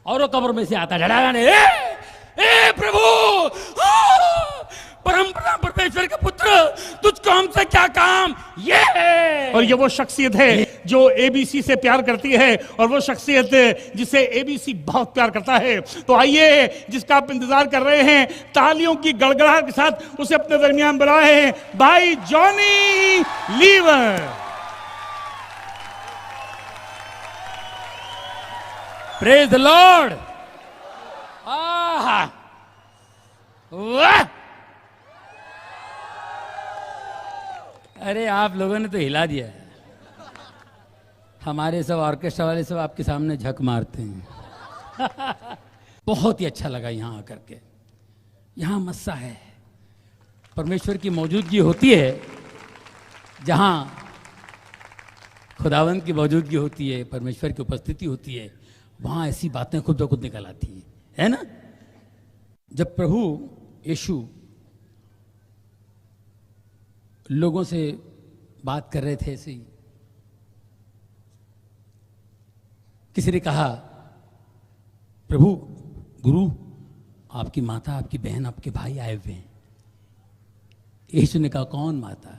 और वो कब्र में से आता ढड़ाने, ए प्रभु, परम प्रधान परमेश्वर के पुत्र, तुझको हमसे क्या काम? ये और ये वो शख्सियत है जो एबीसी से प्यार करती है, और वो शख्सियत जिसे एबीसी बहुत प्यार करता है। तो आइए, जिसका आप इंतजार कर रहे हैं, तालियों की गड़गड़ाहट के साथ उसे अपने दरमियान बुलाए हैं, भाई Johnny Lever. Praise the lord. वाह, अरे आप लोगों ने तो हिला दिया है। हमारे सब ऑर्केस्ट्रा वाले सब आपके सामने झक मारते हैं। बहुत ही अच्छा लगा यहाँ आकर के। यहाँ मस्सा है, परमेश्वर की मौजूदगी होती है। जहाँ खुदावंत की मौजूदगी होती है, परमेश्वर की उपस्थिति होती है, वहाँ ऐसी बातें खुद ब खुद निकल आती हैं, है ना। जब प्रभु यीशु लोगों से बात कर रहे थे, ऐसे ही किसी ने कहा, प्रभु, गुरु, आपकी माता, आपकी बहन, आपके भाई आए हुए हैं। यीशु ने कहा, कौन माता,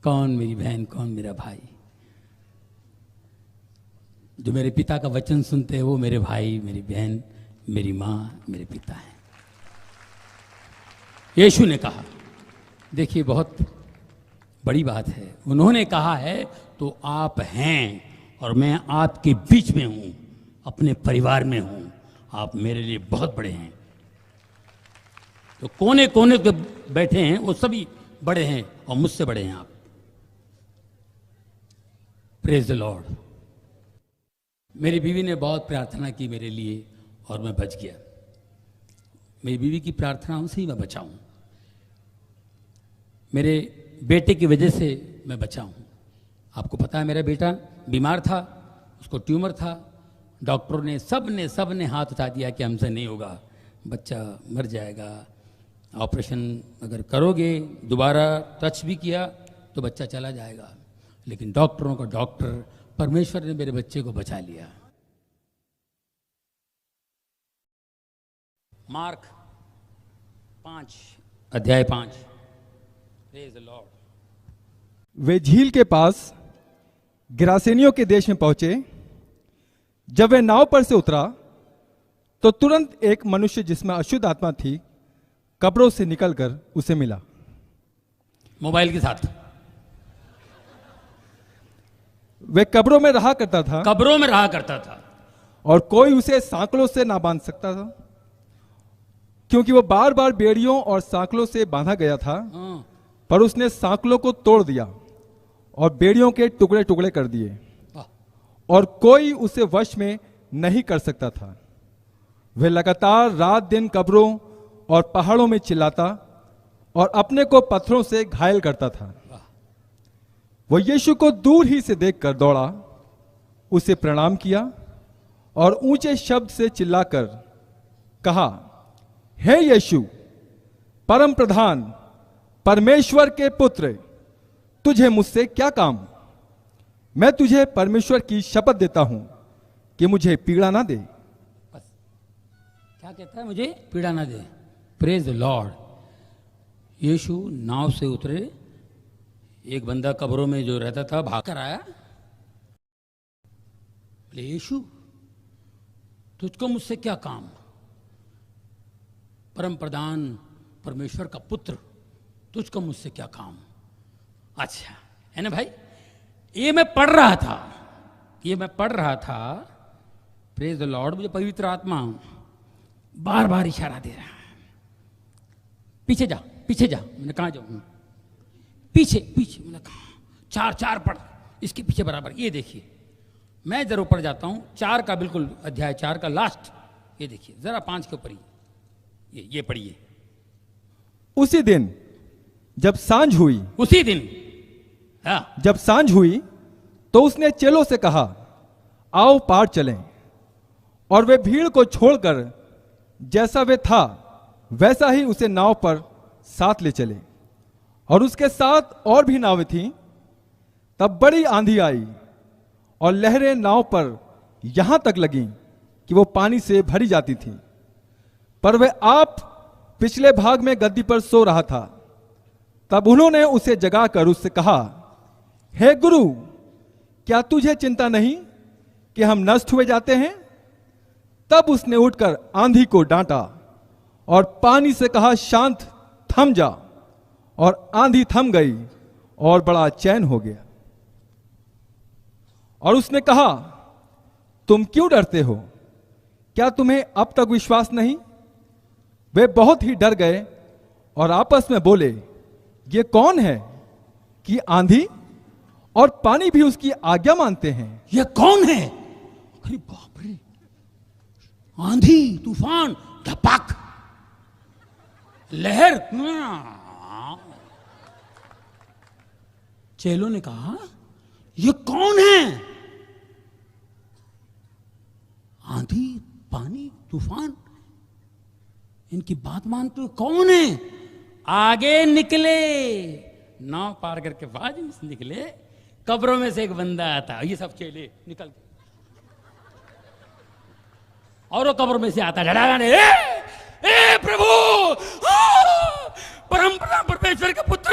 कौन मेरी बहन, कौन मेरा भाई? जो मेरे पिता का वचन सुनते हैं वो मेरे भाई, मेरी बहन, मेरी माँ, मेरे पिता हैं। यीशु ने कहा, देखिए बहुत बड़ी बात है। उन्होंने कहा है तो आप हैं, और मैं आपके बीच में हूं, अपने परिवार में हूं। आप मेरे लिए बहुत बड़े हैं। तो कोने कोने पे बैठे हैं वो सभी बड़े हैं, और मुझसे बड़े हैं आप। Praise the Lord. मेरी बीवी ने बहुत प्रार्थना की मेरे लिए, और मैं बच गया। मेरी बीवी की प्रार्थनाओं से ही मैं बचा हूं। मेरे बेटे की वजह से मैं बचा हूं। आपको पता है, मेरा बेटा बीमार था, उसको ट्यूमर था। डॉक्टरों ने सब ने हाथ उठा दिया कि हमसे नहीं होगा, बच्चा मर जाएगा। ऑपरेशन अगर करोगे, दोबारा टच भी किया तो बच्चा चला जाएगा। लेकिन डॉक्टरों का डॉक्टर, परमेश्वर ने मेरे बच्चे को बचा लिया। मार्क 5 अध्याय 5। Praise the Lord. वे झील के पास गिरासेनियों के देश में पहुंचे। जब वे नाव पर से उतरा तो तुरंत एक मनुष्य जिसमें अशुद्ध आत्मा थी कब्रों से निकलकर उसे मिला, मोबाइल के साथ। वे कब्रों में रहा करता था, कब्रों में रहा करता था, और कोई उसे सांकलों से ना बांध सकता था, क्योंकि वो बार बार बेड़ियों और सांकलों से बांधा गया था। पर उसने सांकलों को तोड़ दिया और बेड़ियों के टुकड़े टुकड़े कर दिए, और कोई उसे वश में नहीं कर सकता था। वह लगातार रात दिन कब्रों और पहाड़ों में चिल्लाता और अपने को पत्थरों से घायल करता था। वो यीशु को दूर ही से देखकर दौड़ा, उसे प्रणाम किया और ऊंचे शब्द से चिल्लाकर कहा, हे यीशु, परम प्रधान परमेश्वर के पुत्र, तुझे मुझसे क्या काम? मैं तुझे परमेश्वर की शपथ देता हूं कि मुझे पीड़ा ना दे। बस क्या कहता है? मुझे पीड़ा ना दे। Praise the lord. यीशु नाव से उतरे। एक बंदा कब्रों में जो रहता था भाग कर आया। बोले, यीशु, तुझको मुझसे क्या काम? परम प्रधान परमेश्वर का पुत्र, तुझको मुझसे क्या काम? अच्छा है ना भाई। ये मैं पढ़ रहा था, प्रेज द लॉर्ड। मुझे पवित्र आत्मा बार बार इशारा दे रहा है, पीछे जा, पीछे जा। मैंने कहा जाऊँ? पीछे पीछे। मैंने कहा 4 पढ़, इसके पीछे बराबर। ये देखिए, मैं जरूर पढ़ जाता हूँ 4 का, बिल्कुल अध्याय 4 का लास्ट। ये देखिए जरा 5 के ऊपर ही ये पढ़िए। उसी दिन जब सांझ हुई, उसी दिन हाँ, जब सांझ हुई तो उसने चेलों से कहा, आओ पार चलें। और वे भीड़ को छोड़कर जैसा वे था वैसा ही उसे नाव पर साथ ले चले। और उसके साथ और भी नावें थीं। तब बड़ी आंधी आई और लहरें नाव पर यहां तक लगीं कि वो पानी से भरी जाती थी। पर वह आप पिछले भाग में गद्दी पर सो रहा था। तब उन्होंने उसे जगाकर उससे कहा, हे गुरु, क्या तुझे चिंता नहीं कि हम नष्ट हुए जाते हैं? तब उसने उठकर आंधी को डांटा और पानी से कहा, शांत थम जा। और आंधी थम गई और बड़ा चैन हो गया। और उसने कहा, तुम क्यों डरते हो? क्या तुम्हें अब तक विश्वास नहीं? वे बहुत ही डर गए और आपस में बोले, ये कौन है कि आंधी और पानी भी उसकी आज्ञा मानते हैं? ये कौन है? अरे बाप रे, आंधी तूफान धपाक लहर। चेलों ने कहा, ये कौन है? आंधी पानी तूफान इनकी बात मानते हो? कौन है? आगे निकले, नाव पार करके बाज में से निकले। कब्रों में से एक बंदा आता, ये सब चेले निकल के, और वो कब्र में से आता, ए प्रभु, परमपिता परमेश्वर के पुत्र,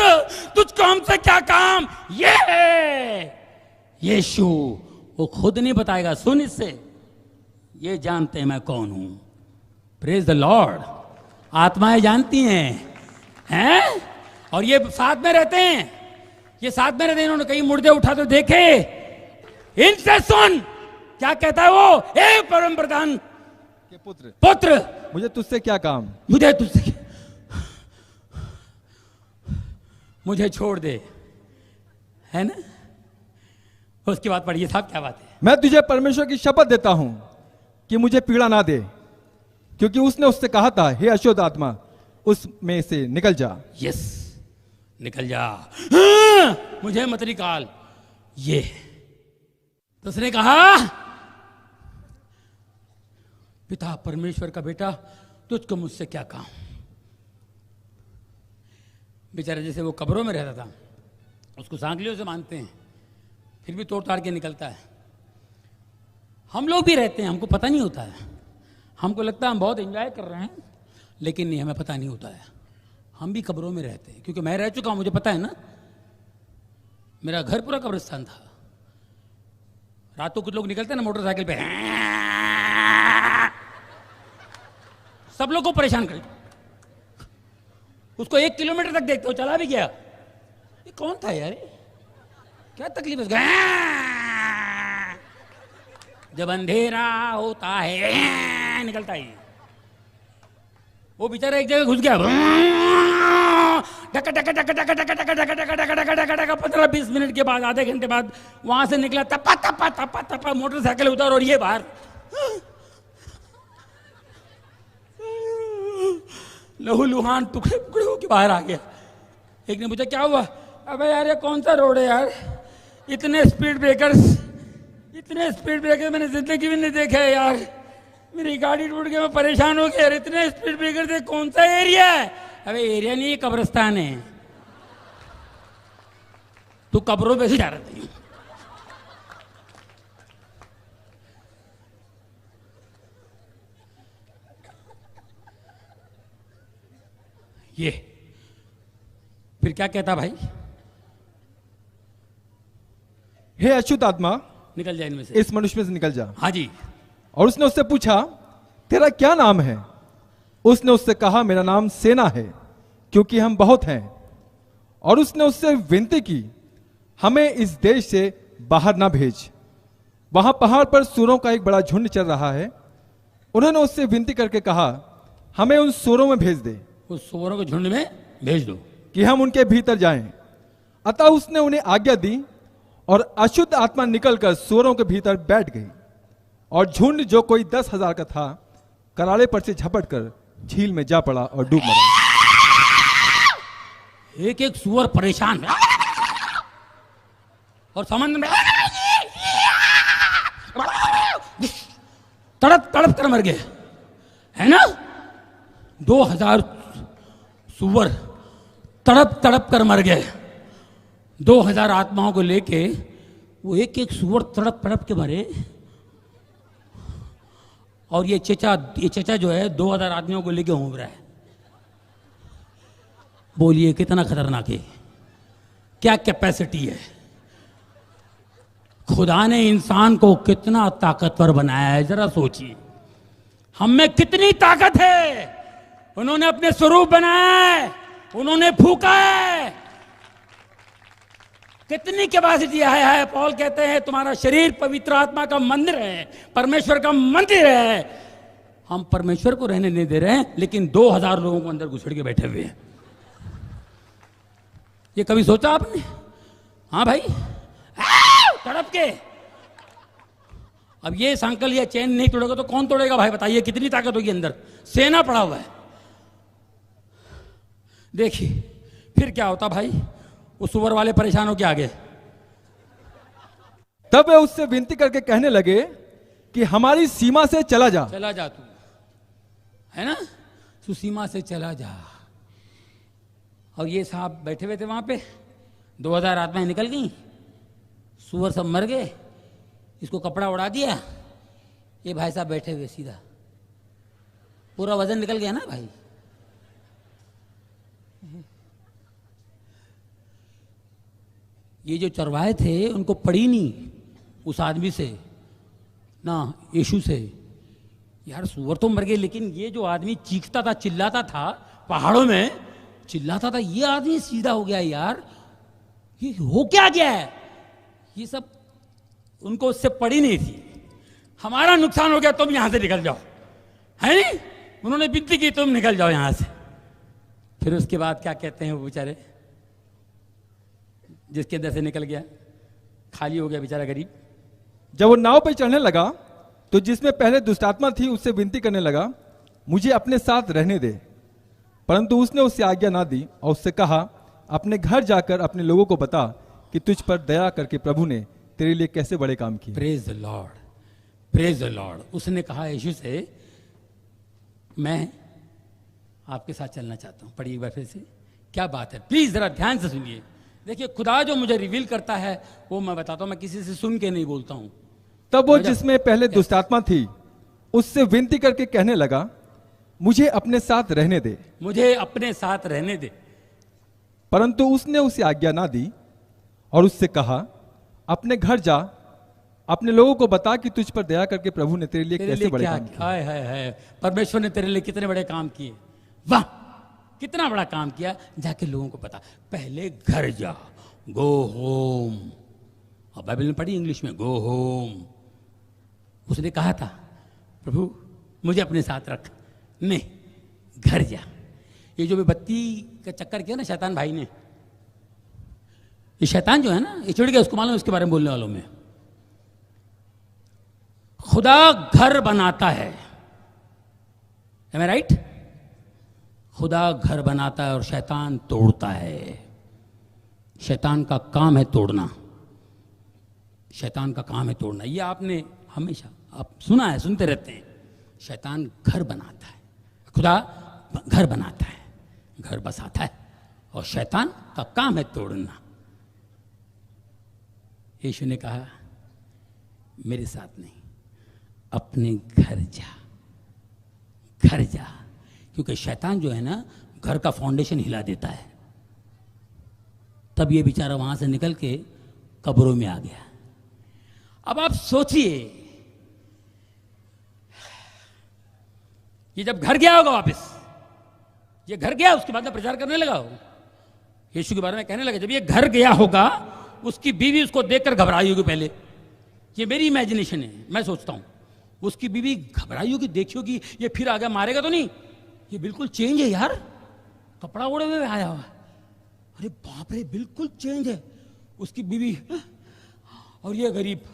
तुझको हमसे क्या काम? ये यीशु, वो खुद नहीं बताएगा, सुन इससे, ये जानते हैं मैं कौन हूं। Praise the Lord. आत्माएं जानती हैं? और ये साथ में रहते हैं, ये साथ में रहते हैं। इन्होंने कहीं मुर्दे उठा तो देखे, इनसे सुन क्या कहता है वो, ए परम प्रधान के पुत्र, पुत्र, मुझे तुझसे क्या काम? मुझे तुझसे, मुझे छोड़ दे, है ना? उसकी बात पढ़िए साहब, क्या बात है? मैं तुझे परमेश्वर की शपथ देता हूं कि मुझे पीड़ा ना दे, क्योंकि उसने उससे कहा था, हे अशुद्ध आत्मा, उसमें से निकल जा। यस, निकल जा, हाँ, मुझे मत निकाल। ये तो उसने कहा, पिता परमेश्वर का बेटा, तुझको मुझसे क्या काम? बेचारा जैसे वो कब्रों में रहता था, उसको सांगलियों से मानते हैं, फिर भी तोड़ ताड़ के निकलता है। हम लोग भी रहते हैं, हमको पता नहीं होता है। हमको लगता है हम बहुत एंजॉय कर रहे हैं, लेकिन नहीं, हमें पता नहीं होता है। हम भी कब्रों में रहते हैं, क्योंकि मैं रह चुका हूं, मुझे पता है ना। मेरा घर पूरा कब्रिस्तान था। रातों कुछ लोग निकलते हैं ना मोटरसाइकिल पे, सब लोग को परेशान कर, उसको 1 किलोमीटर तक देखते हो, चला भी गया, ये कौन था यार, क्या तकलीफ है? जब अंधेरा होता है निकलता है। वो बेचारा एक जगह घुस गया, टका टका टका टका टका टका टका टका टका टका टका टका 15-20 मिनट के बाद, आधे घंटे बाद वहां से निकला, तपा तपा तपा तपा मोटरसाइकिल उतार, और ये बाहर लहू लुहान टुकड़े टुकड़े होके बाहर आ गया। एक ने पूछा, क्या हुआ? अबे यार, ये कौन सा रोड है यार, इतने स्पीड ब्रेकर्स मैंने जिंदगी में नहीं देखे यार, मेरी गाड़ी टूट गई, मैं परेशान हो गया यार, इतने स्पीड ब्रेकर थे, कौन सा एरिया है? अबे एरिया नहीं, ये कब्रिस्तान है, तू कब्रों पे से जा रहा था। ये फिर क्या कहता भाई? हे अच्युत आत्मा, निकल जा इनमें से, इस मनुष्य में से निकल जा। हाँ जी। और उसने उससे पूछा, तेरा क्या नाम है? उसने उससे कहा, मेरा नाम सेना है, क्योंकि हम बहुत हैं। और उसने उससे विनती की, हमें इस देश से बाहर ना भेज, वहां पहाड़ पर सूरों का एक बड़ा झुंड चल रहा है। उन्होंने उससे विनती करके कहा, हमें उन सूरों में भेज दे, उस सूरों के झुंड में भेज दो, कि हम उनके भीतर जाएं। अतः उसने उन्हें आज्ञा दी, और अशुद्ध आत्मा निकलकर सूरों के भीतर बैठ गई। और झुंड, जो कोई 10,000 का था, करारे पर से झपट कर झील में जा पड़ा और डूब मरा। एक एक सूअर परेशान है, और समुद्र में तड़प तड़प कर मर गए, है ना? 2000 सूअर तड़प तड़प कर मर गए। 2000 आत्माओं को लेके वो एक एक सूअर तड़प तड़प के मरे, और ये चचा जो है 2000 आदमियों को लेके घूम रहा है। बोलिए कितना खतरनाक है, क्या कैपेसिटी है। खुदा ने इंसान को कितना ताकतवर बनाया है, जरा सोचिए। हम में कितनी ताकत है। उन्होंने अपने स्वरूप बनाया है, उन्होंने फूका है। कितनी कैपेसिटी है। पौल कहते हैं तुम्हारा शरीर पवित्र आत्मा का मंदिर है, परमेश्वर का मंदिर है। हम परमेश्वर को रहने नहीं दे रहे हैं, लेकिन 2000 लोगों को अंदर घुसड़ के बैठे हुए हैं। ये कभी सोचा आपने? हाँ भाई, तड़प के। अब ये सांकल या चैन नहीं तोड़ेगा तो कौन तोड़ेगा भाई? बताइए कितनी ताकत होगी अंदर, सेना पड़ा हुआ है। देखिए फिर क्या होता भाई, उस सुअर वाले परेशान हो के आगे। तब वे उससे विनती करके कहने लगे कि हमारी सीमा से चला जा। चला जा तू, है ना, तू सीमा से चला जा। और ये साहब बैठे हुए थे वहां पे, 2000 आत्माएं निकल गई, सुअर सब मर गए, इसको कपड़ा उड़ा दिया, ये भाई साहब बैठे हुए सीधा, पूरा वजन निकल गया ना भाई। ये जो चरवाहे थे उनको पड़ी नहीं उस आदमी से ना यीशु से। यार सुअर तो मर गए, लेकिन ये जो आदमी चीखता था, चिल्लाता था, पहाड़ों में चिल्लाता था, ये आदमी सीधा हो गया। यार ये हो क्या गया है? ये सब उनको उससे पड़ी नहीं थी। हमारा नुकसान हो गया, तुम यहां से निकल जाओ, है नहीं? उन्होंने विनती की तुम निकल जाओ यहां से। फिर उसके बाद क्या कहते हैं वो बेचारे, जिसके अंदर से निकल गया, खाली हो गया बेचारा गरीब। जब वो नाव पर चढ़ने लगा तो जिसमें पहले दुष्टात्मा थी उससे विनती करने लगा, मुझे अपने साथ रहने दे। परंतु उसने उससे आज्ञा ना दी और उससे कहा, अपने घर जाकर अपने लोगों को बता कि तुझ पर दया करके प्रभु ने तेरे लिए कैसे बड़े काम किए। Praise the Lord, praise the Lord. उसने कहा यीशु से, मैं आपके साथ चलना चाहता हूं। पढ़िए एक बार फिर से, क्या बात है, प्लीज जरा ध्यान से सुनिए। देखिए खुदा जो मुझे रिवील करता है वो मैं बताता हूं, मैं किसी से सुन के नहीं बोलता हूं। तब वो जिसमें पहले दुष्टात्मा थी उससे विनती करके कहने लगा, मुझे अपने साथ रहने दे। मुझे अपने साथ रहने दे। परंतु उसने उसे आज्ञा ना दी और उससे कहा, अपने घर जा, अपने लोगों को बता कि तुझ पर दया करके प्रभु ने तेरे लिए कैसे बड़े काम किए। हाय हाय हाय, परमेश्वर ने तेरे लिए कितने बड़े काम किए। वाह, कितना बड़ा काम किया। जाके लोगों को बता, पहले घर जा, गो होम। और बाइबल में पढ़ी इंग्लिश में, गो होम। उसने कहा था, प्रभु मुझे अपने साथ रख, नहीं घर जा। ये जो भी बत्ती का चक्कर किया ना शैतान भाई ने, ये शैतान जो है ना, ये चिढ़ गया, उसको मालूम इसके बारे में बोलने वालों में। खुदा घर बनाता है, am I right? खुदा घर बनाता है और शैतान तोड़ता है। शैतान का काम है तोड़ना, शैतान का काम है तोड़ना। ये आपने हमेशा आप सुना है, सुनते रहते हैं। शैतान घर बनाता है, खुदा घर बनाता है, घर बसाता है, और शैतान का काम है तोड़ना। यीशु ने कहा, मेरे साथ नहीं, अपने घर जा, घर जा। क्योंकि शैतान जो है ना, घर का फाउंडेशन हिला देता है। तब ये बेचारा वहां से निकल के कब्रों में आ गया। अब आप सोचिए, ये जब घर गया होगा वापस, ये घर गया, उसके बाद में प्रचार करने लगा हो, यीशु के बारे में कहने लगा। जब ये घर गया होगा, उसकी बीवी उसको देखकर घबराई होगी पहले। ये मेरी इमेजिनेशन है, मैं सोचता हूं उसकी बीवी घबराई होगी, देखी होगी ये फिर आ गया, मारेगा तो नहीं, ये बिल्कुल चेंज है यार, कपड़ा ओढ़े हुए आया हुआ। अरे बाप रे, बिल्कुल चेंज है उसकी बीवी। और ये गरीब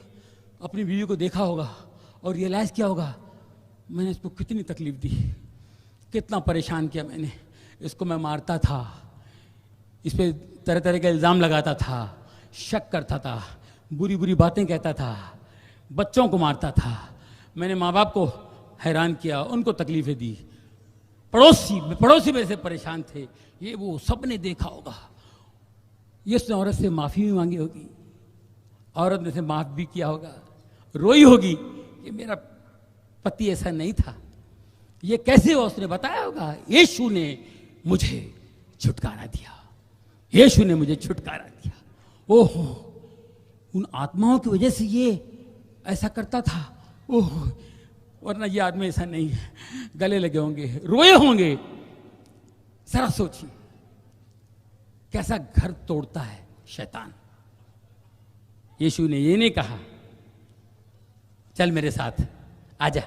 अपनी बीवी को देखा होगा और रियलाइज किया होगा, मैंने इसको कितनी तकलीफ दी, कितना परेशान किया मैंने इसको। मैं मारता था, इस पर तरह तरह के इल्ज़ाम लगाता था, शक करता था, बुरी बुरी बातें कहता था, बच्चों को मारता था, मैंने माँ बाप को हैरान किया, उनको तकलीफें दी, पड़ोसी मेरे से परेशान थे, ये वो सब ने देखा होगा। ये उसने औरत से माफ़ी भी मांगी होगी, औरत ने से माफ़ भी किया होगा, रोई होगी कि मेरा पति ऐसा नहीं था। ये कैसे हुआ उसने बताया होगा, यीशु ने मुझे छुटकारा दिया, यीशु ने मुझे छुटकारा दिया। ओहो, उन आत्माओं की वजह से ये ऐसा करता था। ओह, वरना ये आदमी ऐसा नहीं है। गले लगे होंगे, रोए होंगे। जरा सोचिए कैसा घर तोड़ता है शैतान। यीशु ने ये नहीं कहा चल मेरे साथ आजा,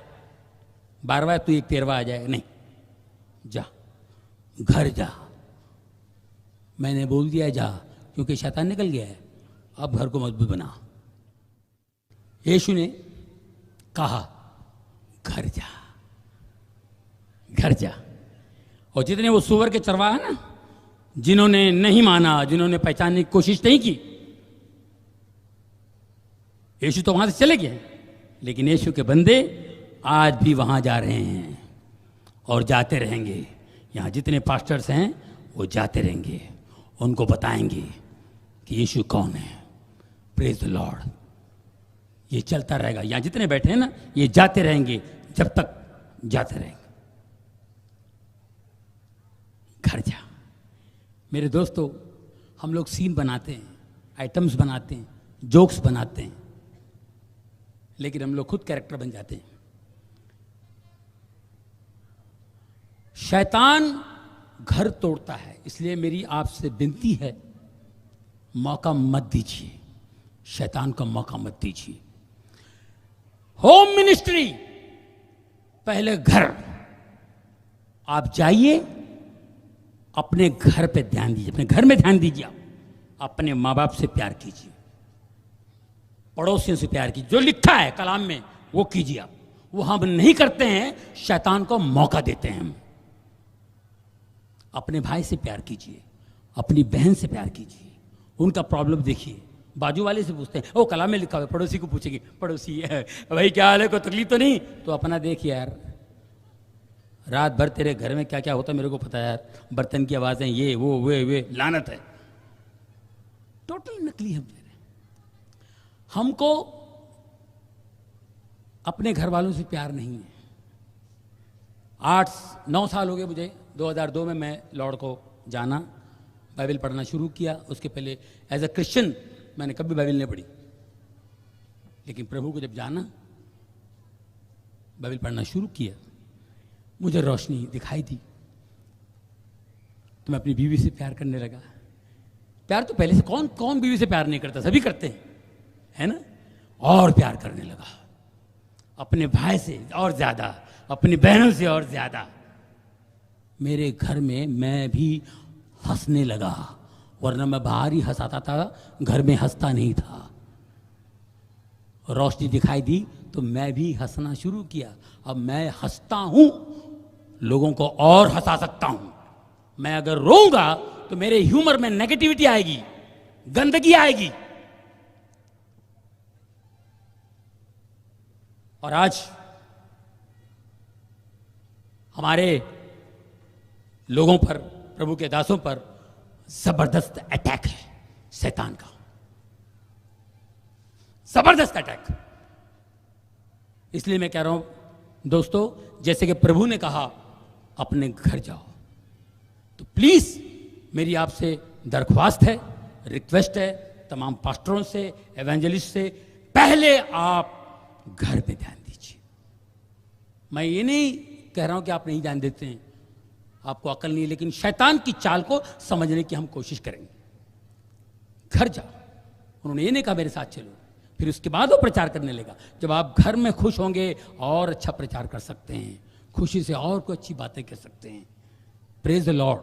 12वां तू एक 13वां आ जाएगा, नहीं, जा घर जा, मैंने बोल दिया जा, क्योंकि शैतान निकल गया है, अब घर को मजबूत बना। यीशु ने कहा घर जा, घर जा। और जितने वो सुअर के चरवाहा ना, जिन्होंने नहीं माना, जिन्होंने पहचानने की कोशिश नहीं की, यीशु तो वहां से चले गए, लेकिन यीशु के बंदे आज भी वहां जा रहे हैं और जाते रहेंगे। यहाँ जितने पास्टर्स हैं वो जाते रहेंगे, उनको बताएंगे कि यीशु कौन है। Praise the Lord. ये चलता रहेगा। यहाँ जितने बैठे हैं ना, ये जाते रहेंगे जब तक जाते रहेंगे। घर जा। मेरे दोस्तों, हम लोग सीन बनाते हैं, आइटम्स बनाते हैं, जोक्स बनाते हैं, लेकिन हम लोग खुद कैरेक्टर बन जाते हैं। शैतान घर तोड़ता है, इसलिए मेरी आपसे विनती है, मौका मत दीजिए, शैतान का मौका मत दीजिए। होम मिनिस्ट्री पहले घर। आप जाइए, अपने घर पे ध्यान दीजिए, अपने घर में ध्यान दीजिए। आप अपने माँ बाप से प्यार कीजिए, पड़ोसियों से प्यार कीजिए, जो लिखा है कलाम में वो कीजिए आप। वो हम नहीं करते हैं, शैतान को मौका देते हैं हम। अपने भाई से प्यार कीजिए, अपनी बहन से प्यार कीजिए, उनका प्रॉब्लम देखिए। बाजू वाले से पूछते हैं, ओ कलाम में लिखा हुआ, पड़ोसी को पूछेंगे, पड़ोसी है भाई क्या हाल है, कोई तकलीफ तो नहीं? तो अपना देख यार, रात भर तेरे घर में क्या क्या होता है मेरे को पता है यार, बर्तन की आवाजें, ये वो वे लानत है। टोटल नकली हम दे रहे हैं। हमको अपने घर वालों से प्यार नहीं है। 8-9 साल हो गए मुझे, 2002 में मैं लॉर्ड को जाना, बाइबल पढ़ना शुरू किया। उसके पहले एज अ क्रिश्चियन मैंने कभी बाइबल नहीं पढ़ी, लेकिन प्रभु को जब जाना, बाइबल पढ़ना शुरू किया, मुझे रोशनी दिखाई दी, तो मैं अपनी बीवी से प्यार करने लगा। प्यार तो पहले से कौन कौन बीवी से प्यार नहीं करता, सभी करते हैं, है ना? और प्यार करने लगा, अपने भाई से और ज्यादा, अपनी बहनों से और ज्यादा। मेरे घर में मैं भी हंसने लगा, वरना मैं बाहर ही हंसाता था, घर में हंसता नहीं था। रोशनी दिखाई दी तो मैं भी हंसना शुरू किया। अब मैं हंसता हूं, लोगों को और हंसा सकता हूं। मैं अगर रोऊंगा तो मेरे ह्यूमर में नेगेटिविटी आएगी, गंदगी आएगी। और आज हमारे लोगों पर, प्रभु के दासों पर जबरदस्त अटैक है शैतान का, जबरदस्त अटैक। इसलिए मैं कह रहा हूं दोस्तों, जैसे कि प्रभु ने कहा अपने घर जाओ, तो प्लीज मेरी आपसे दरख्वास्त है, रिक्वेस्ट है, तमाम पास्टरों से, एवेंजलिस्ट से, पहले आप घर पे ध्यान दीजिए। मैं ये नहीं कह रहा हूं कि आप नहीं ध्यान देते हैं, आपको अकल नहीं है, लेकिन शैतान की चाल को समझने की हम कोशिश करेंगे। घर जाओ। उन्होंने ये नहीं कहा मेरे साथ चलो, फिर उसके बाद वो प्रचार करने लगा। जब आप घर में खुश होंगे और अच्छा प्रचार कर सकते हैं, खुशी से और कोई अच्छी बातें कर सकते हैं। Praise the Lord.